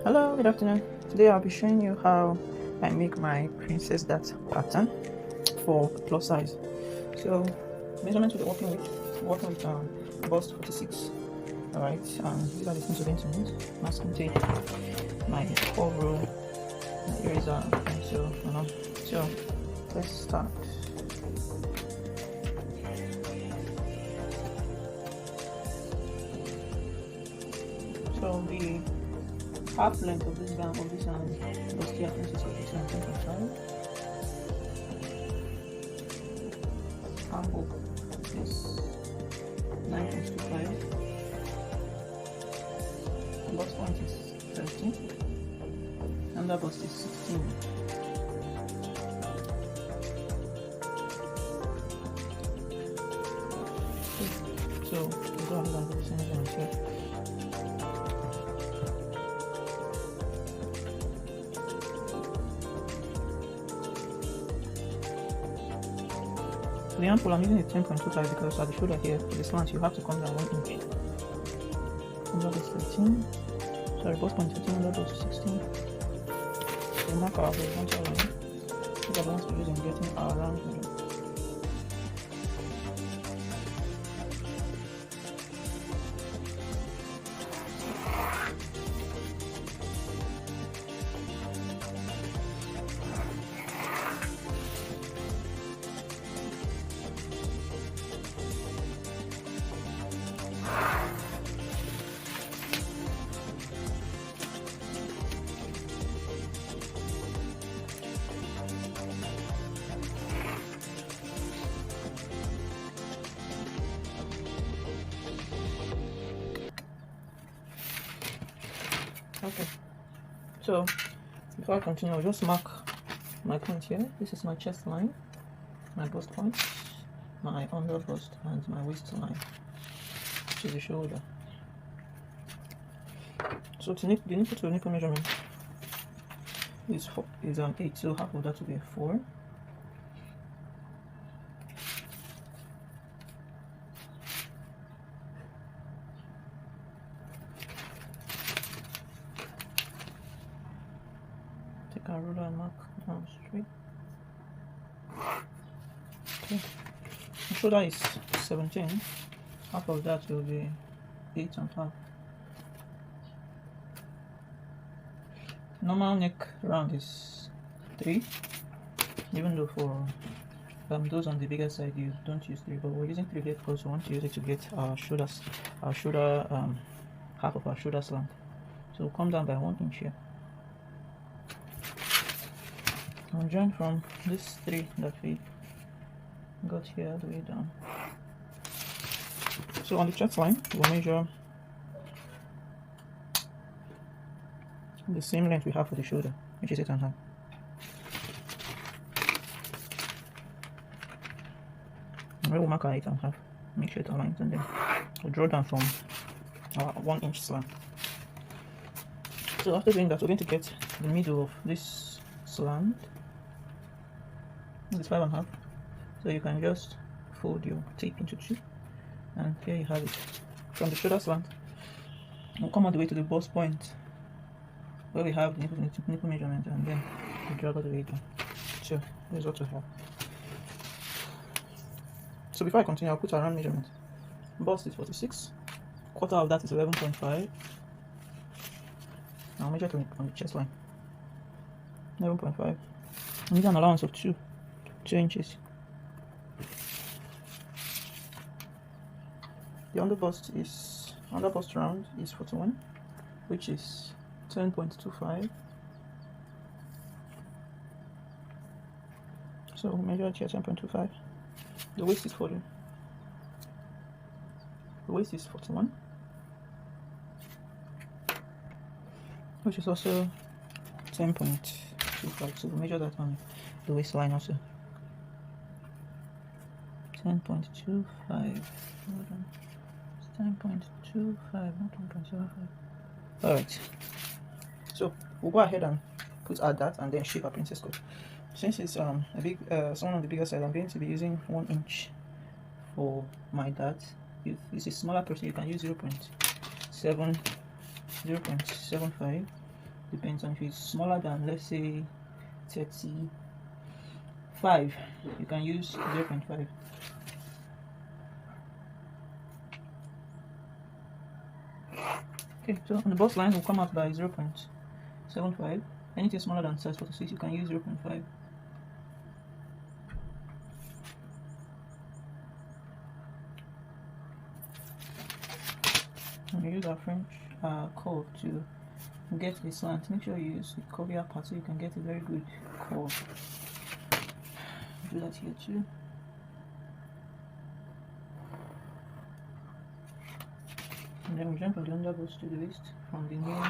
Hello, good afternoon. Today I'll be showing you how I make my princess dart pattern for plus size. So measurements we're working with bust 46. Alright, these are the things we're going to need: masking tape, my cover, my eraser, pencil, So let's start. So the half length of this bust here consists of 17.5. Armhole is 9.25. Bust point is 13. Under bust is 16. So we'll go ahead and do the same measurements here. For the armhole, I'm using a 10.25 because at the shoulder here, for the slant, you have to come down 1 inch. Under bust 13. Sorry, bust point 13, under bust 16. We mark our horizontal line. These are the ones we use in getting our round middle. Okay, so before I continue, I'll just mark my point here. This is my chest line, my bust point, my under bust, and my waist line, which is the shoulder. So the nipple to nipple measurement is 8, so half of that will be 4. Take our ruler and mark down straight. Okay. The shoulder is 17. Half of that will be 8.5. Normal neck round is 3. Even though for those on the bigger side you don't use 3, but we're using 3 here because we want to use it to get our shoulder half of our shoulder slant. So we'll come down by 1 inch here. I'll join from this 3 that we got here all the way down. So on the chest line, we'll measure the same length we have for the shoulder, which is 8.5. And we'll mark our 8.5. Make sure it aligns, and then we'll draw down from our 1 inch slant. So after doing that, we're going to get the middle of this slant. It's 5.5. So you can just fold your tape into 2, and here you have it. From the shoulder slant, we'll come all the way to the bust point where we have the nipple measurement, and then we drag all the way down. So this is what we have. So before I continue, I'll put our round measurement. Bust is 46. Quarter of that is 11.5. I'll measure it on the chest line. 11.5. I need an allowance of 2 inches. The underbust round is 41, which is 10.25. So we'll measure it here, 10.25. The waist is 40. The waist is 41, which is also 10.25. So we'll measure that on the waistline also. 10.25. 10.25, not 1.75. Alright, so we'll go ahead and put our dart and then shape our princess cut. Since it's someone on the bigger side, I'm going to be using 1 inch for my dart. If it's a smaller person, you can use 0.75. depends on if it's smaller than, let's say, 35, you can use 0.5. Okay, so on the bust line will come out by 0.75. Anything smaller than size 46, you can use 0.5. And we use our French curve to get the slant. Make sure you use the curvier part so you can get a very good curve. Do that here too. And then we jump from the underbust to the waist from the new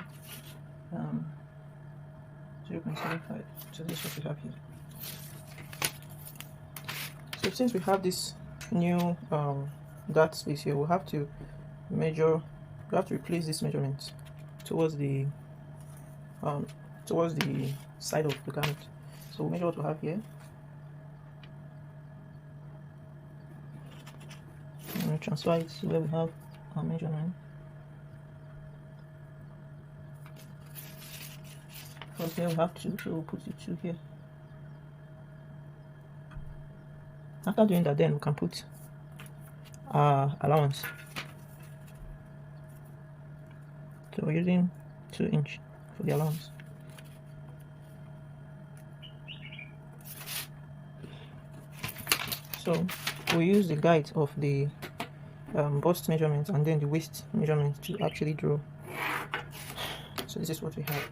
0.75. So this is what we have here. So since we have this new dart space here, we'll have to measure. We have to replace this measurement towards the side of the garment. So we'll measure what we have here. And we'll transfer it to where we have our measurement. Because here we have 2, so we'll put the 2 here. After doing that, then we can put our allowance. So we're using 2 inch for the allowance. So we use the guide of the bust measurement and then the waist measurement to actually draw. So this is what we have.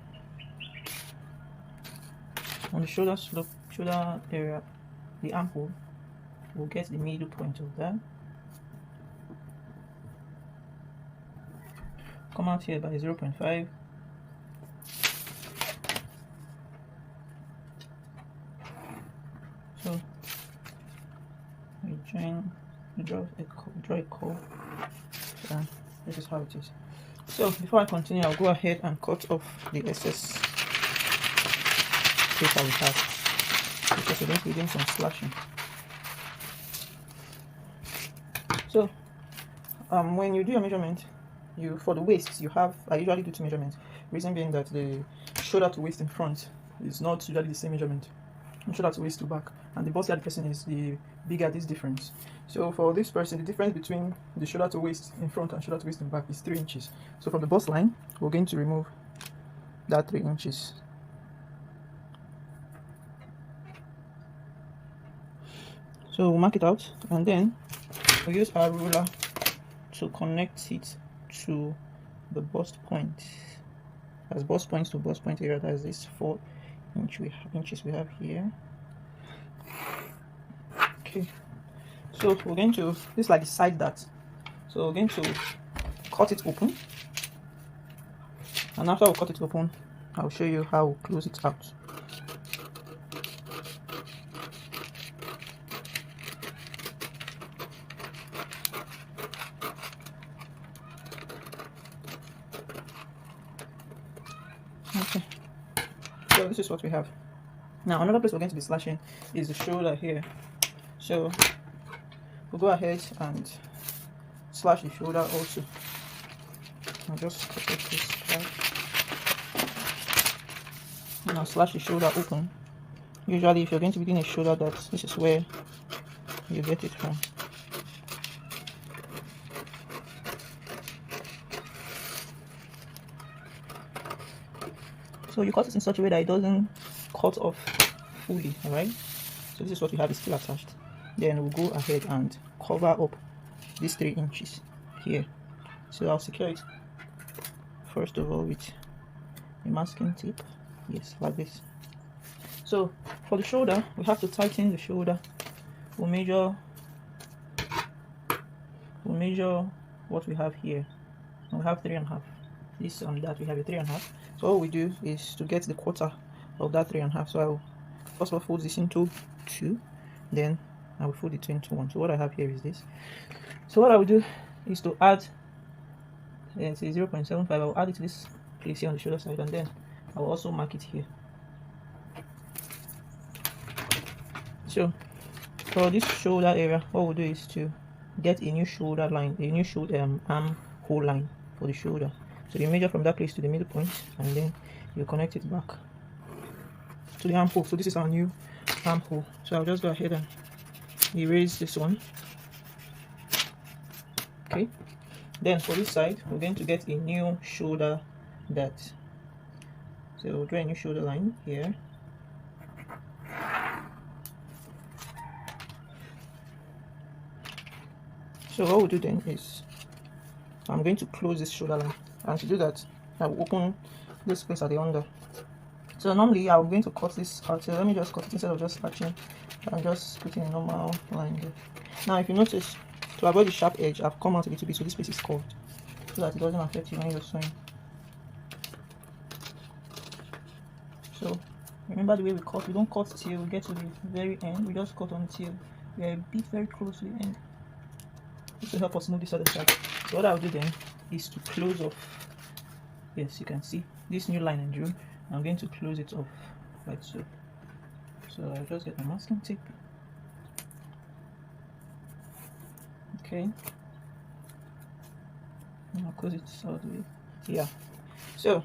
On the shoulder area, the armhole, we'll get the middle point of that. Come out here by 0.5. So we draw a curve. So this is how it is. So before I continue, I'll go ahead and cut off the excess paper we have, because we're going to be doing some slashing. So when you do your measurement, for the waist, I usually do 2 measurements. Reason being that the shoulder to waist in front is not usually the same measurement. Shoulder to waist to back, and the bustier the person is, the bigger this difference. So for this person, the difference between the shoulder to waist in front and shoulder to waist in back is 3 inches. So from the bust line, we're going to remove that 3 inches. So we'll mark it out, and then we'll use our ruler to connect it to the bust point. As bust points to bust point area, that's this 4 inches we have here. Okay, so we're going to, this is like the side dart. So we're going to cut it open, and after we cut it open, I'll show you how we close it out. Okay, so this is what we have. Now another place we're going to be slashing is the shoulder here. So we'll go ahead and slash the shoulder also. I'll just cut this part. And I'll slash the shoulder open. Usually if you're going to be doing a shoulder dart, this is where you get it from. So you cut it in such a way that it doesn't cut off fully, alright? So this is what we have, is still attached. Then we'll go ahead and cover up these 3 inches here. So I'll secure it first of all with a masking tape. Yes, like this. So for the shoulder, we have to tighten the shoulder. We'll measure what we have here. And we have 3.5. This on that we have a 3.5. So all we do is to get the quarter of that 3.5. So I will first of all fold this into 2, then I will fold it into 1. So what I have here is this. So what I will do is to add, say 0.75. I will add it to this place here on the shoulder side, and then I will also mark it here. So for this shoulder area, what we'll do is to get a new shoulder line, a new shoulder armhole line for the shoulder. So you measure from that place to the middle point, and then you connect it back to the armhole. So this is our new armhole. So I'll just go ahead and erase this one. Okay, then for this side we're going to get a new shoulder dart. So we'll draw a new shoulder line here. So what we'll do then is I'm going to close this shoulder line, and to do that I will open this place at the under. So normally I'm going to cut this out, so let me just cut it instead of just scratching. I'm just putting a normal line there. Now if you notice, to avoid the sharp edge, I've come out a little bit so this place is curved, so that it doesn't affect you when you're sewing. So remember the way we cut, we don't cut till we get to the very end, we just cut until we are a bit very close to the end. This will help us move this other side. So what I'll do then is to close off. Yes, you can see this new line I drew. I'm going to close it off like so. So I'll just get my masking tape. Okay. And I'll close it all the way. Yeah. So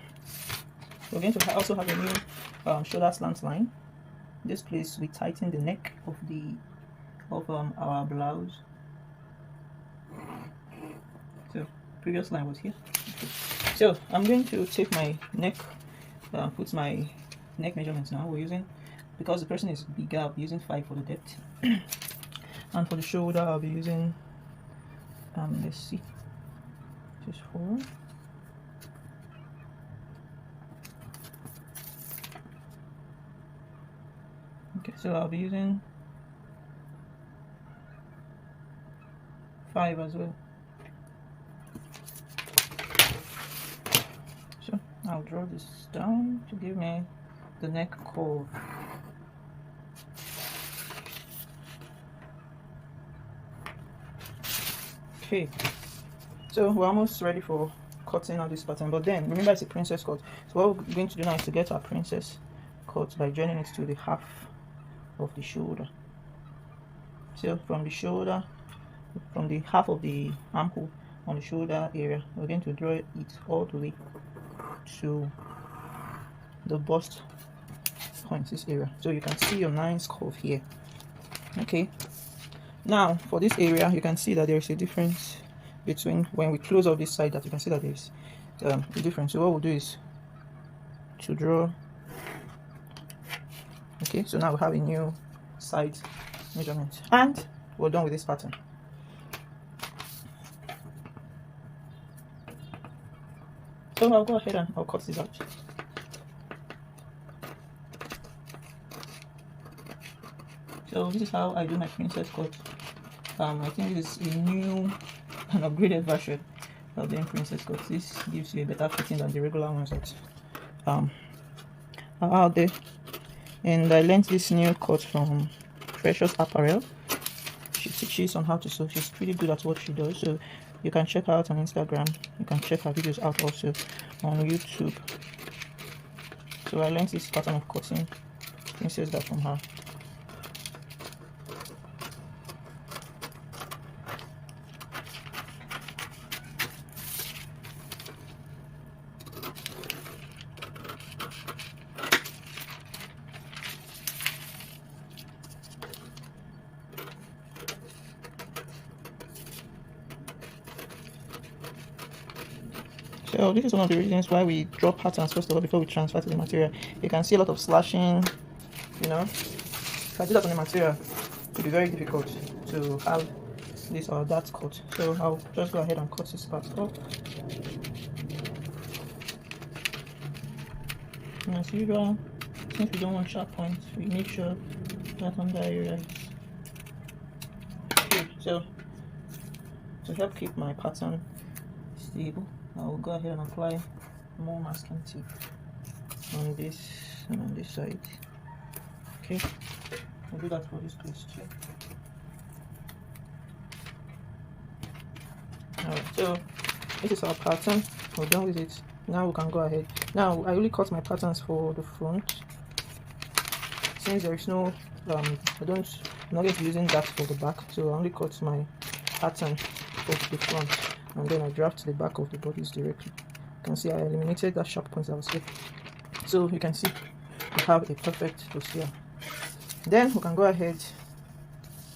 we're going to also have a new shoulder slant line. This place we tighten the neck of our blouse. So previous line was here. Okay. So I'm going to take my neck, put my neck measurements now. We're using, because the person is bigger, I'll be using 5 for the depth. And for the shoulder I'll be using let's see, just 4. Okay, so I'll be using 5 as well. So I'll draw this down to give me the neck curve. Okay, so we're almost ready for cutting out this pattern, but then remember it's a princess cut. So what we're going to do now is to get our princess cut by joining it to the half of the shoulder. So from the shoulder, from the half of the armhole on the shoulder area, we're going to draw it all the way to the bust points, this area, so you can see your nice curve here. Okay, now for this area you can see that there is a difference between when we close off this side, that you can see that there's a difference. So what we'll do is to draw. Okay, so now we have a new side measurement and we're done with this pattern. So I'll go ahead and I'll cut this out. So this is how I do my princess cut. I think this is a new and upgraded version of the princess cut. This gives you a better fitting than the regular ones that are out there. And I learned this new cut from Precious Apparel. She teaches on how to sew. She's pretty good at what she does, so you can check her out on Instagram. You can check her videos out also on YouTube. So I learned this pattern of cutting princess that from her. So this is one of the reasons why we draw patterns first of all before we transfer to the material. You can see a lot of slashing, you know. If I do that on the material, it would be very difficult to have this or that cut. So I'll just go ahead and cut this part off. And as usual, since we don't want sharp points, we make sure that under area is good. So to help keep my pattern stable, I will go ahead and apply more masking tape on this and on this side. Okay, I'll do that for this place too. Alright, so this is our pattern. We're done with it. Now we can go ahead. Now I only cut my patterns for the front, since there is no I'm not going to be using that for the back, so I only cut my pattern for the front, and then I draft the back of the bodies directly. You can see I eliminated that sharp point that was here. So you can see we have a perfect dossier. Then we can go ahead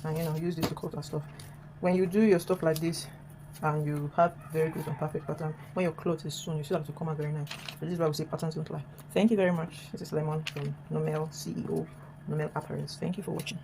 and use this to cut our stuff. When you do your stuff like this and you have very good and perfect pattern, when your clothes is sewn, you see that to come out very nice. So this is why we say patterns don't lie. Thank you very much. This is Lemon from Nomel, CEO Nomel Apparels. Thank you for watching.